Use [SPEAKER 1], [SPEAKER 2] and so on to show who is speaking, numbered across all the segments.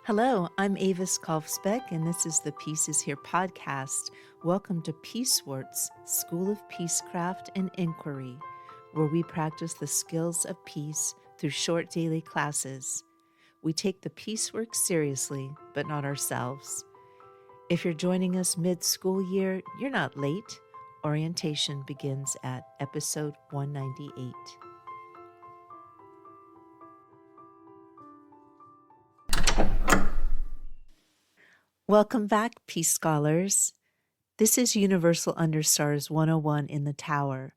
[SPEAKER 1] Hello, I'm Avis Kalfsbeck, and this is the Peace is Here podcast. Welcome to Peacewarts, School of Peacecraft and Inquiry, where we practice the skills of peace through short daily classes. We take the peace work seriously, but not ourselves. If you're joining us mid-school year, you're not late. Orientation begins at episode 198. Welcome back, Peace Scholars. This is Universal Understars 101 in the Tower.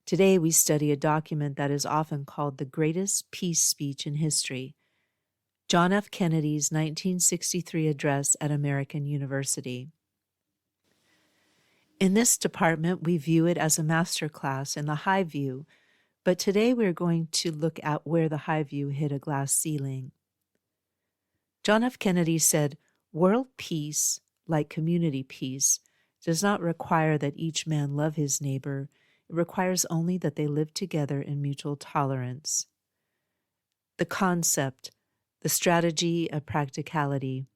[SPEAKER 1] Today we study a document that is often called the greatest peace speech in history, John F. Kennedy's 1963 address at American University. In this department, we view it as a masterclass in the high view, but today we're going to look at where the high view hit a glass ceiling. John F. Kennedy said, "World peace, like community peace, does not require that each man love his neighbor. It requires only that they live together in mutual tolerance." The concept, the strategy of practicality.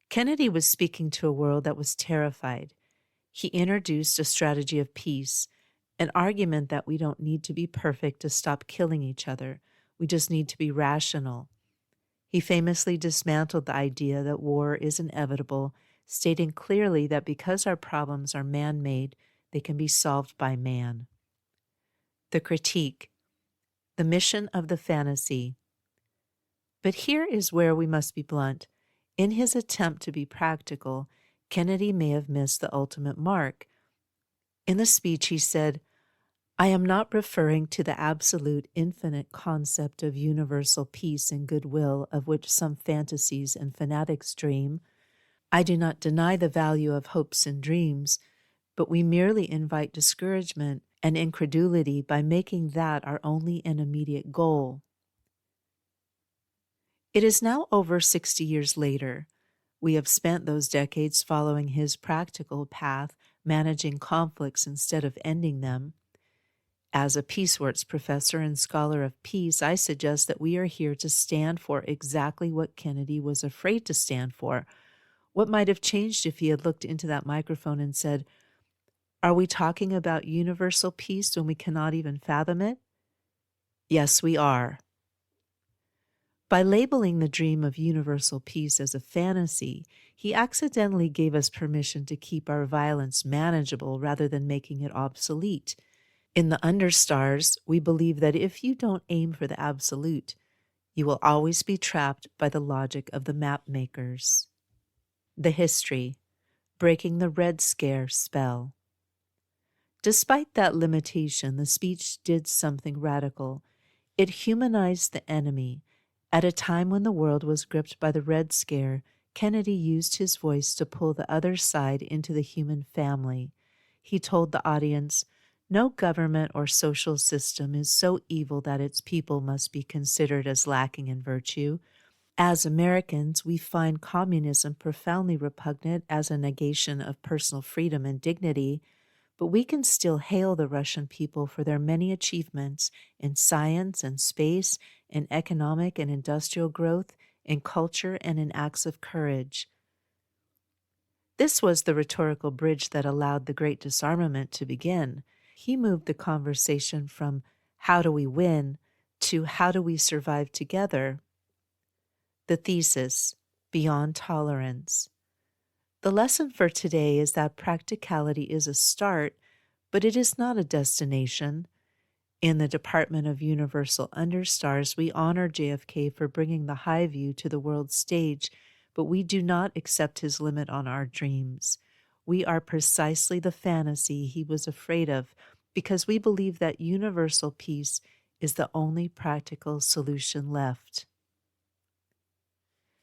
[SPEAKER 1] Kennedy was speaking to a world that was terrified. He introduced a strategy of peace, an argument that we don't need to be perfect to stop killing each other. We just need to be rational. He famously dismantled the idea that war is inevitable, stating clearly that because our problems are man-made, they can be solved by man. The critique, the mission of the fantasy. But here is where we must be blunt. In his attempt to be practical, Kennedy may have missed the ultimate mark. In the speech, he said, "I am not referring to the absolute infinite concept of universal peace and goodwill of which some fantasies and fanatics dream. I do not deny the value of hopes and dreams, but we merely invite discouragement and incredulity by making that our only and immediate goal." It is now over 60 years later. We have spent those decades following his practical path, managing conflicts instead of ending them. As a Peacewarts professor and scholar of peace, I suggest that we are here to stand for exactly what Kennedy was afraid to stand for. What might have changed if he had looked into that microphone and said, "Are we talking about universal peace when we cannot even fathom it?" Yes, we are. By labeling the dream of universal peace as a fantasy, he accidentally gave us permission to keep our violence manageable rather than making it obsolete. In the Understars, we believe that if you don't aim for the absolute, you will always be trapped by the logic of the map makers. The history, breaking the Red Scare spell. Despite that limitation, the speech did something radical. It humanized the enemy. At a time when the world was gripped by the Red Scare, Kennedy used his voice to pull the other side into the human family. He told the audience, "No government or social system is so evil that its people must be considered as lacking in virtue. As Americans, we find communism profoundly repugnant as a negation of personal freedom and dignity, but we can still hail the Russian people for their many achievements in science and space, in economic and industrial growth, in culture, and in acts of courage." This was the rhetorical bridge that allowed the Great Disarmament to begin. He moved the conversation from "how do we win" to "how do we survive together?" The thesis, beyond tolerance. The lesson for today is that practicality is a start, but it is not a destination. In the Department of Universal Understars, we honor JFK for bringing the high view to the world stage, but we do not accept his limit on our dreams. We are precisely the fantasy he was afraid of, because we believe that universal peace is the only practical solution left.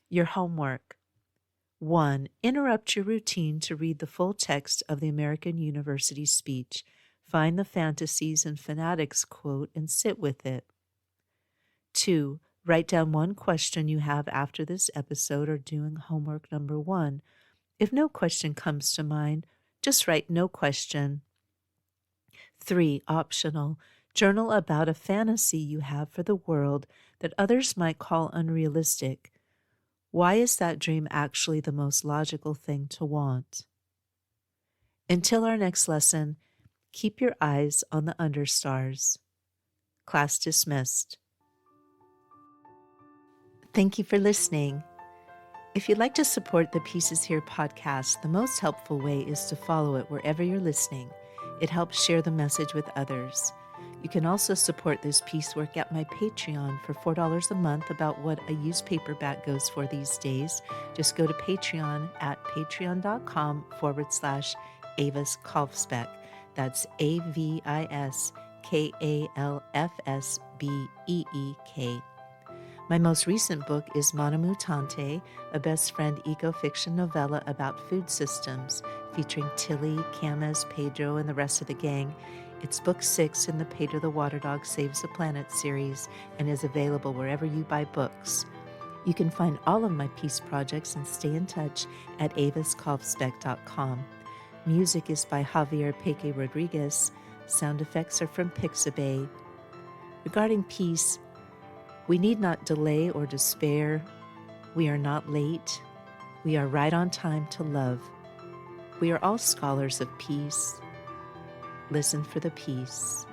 [SPEAKER 1] Your homework. 1. Interrupt your routine to read the full text of the American University speech. Find the fantasies and fanatics quote and sit with it. 2. Write down one question you have after this episode or doing homework number 1. If no question comes to mind, just write "no question." 3. Optional. Journal about a fantasy you have for the world that others might call unrealistic. Why is that dream actually the most logical thing to want? Until our next lesson, keep your eyes on the Understars. Class dismissed. Thank you for listening. If you'd like to support the Pieces Here podcast, the most helpful way is to follow it wherever you're listening. It helps share the message with others. You can also support this piecework at my Patreon for $4 a month, about what a used paperback goes for these days. Just go to Patreon at patreon.com/Avis Kalfsbeck. That's AVISKALFSBEEK. My most recent book is Mana Mutante, a best friend eco-fiction novella about food systems, featuring Tilly, Camas, Pedro, and the rest of the gang. It's book 6 in the Pedro the Water Dog Saves the Planet series and is available wherever you buy books. You can find all of my peace projects and stay in touch at aviskalfsbeck.com. Music is by Javier Peque Rodriguez. Sound effects are from Pixabay. Regarding peace, we need not delay or despair. We are not late. We are right on time to love. We are all scholars of peace. Listen for the peace.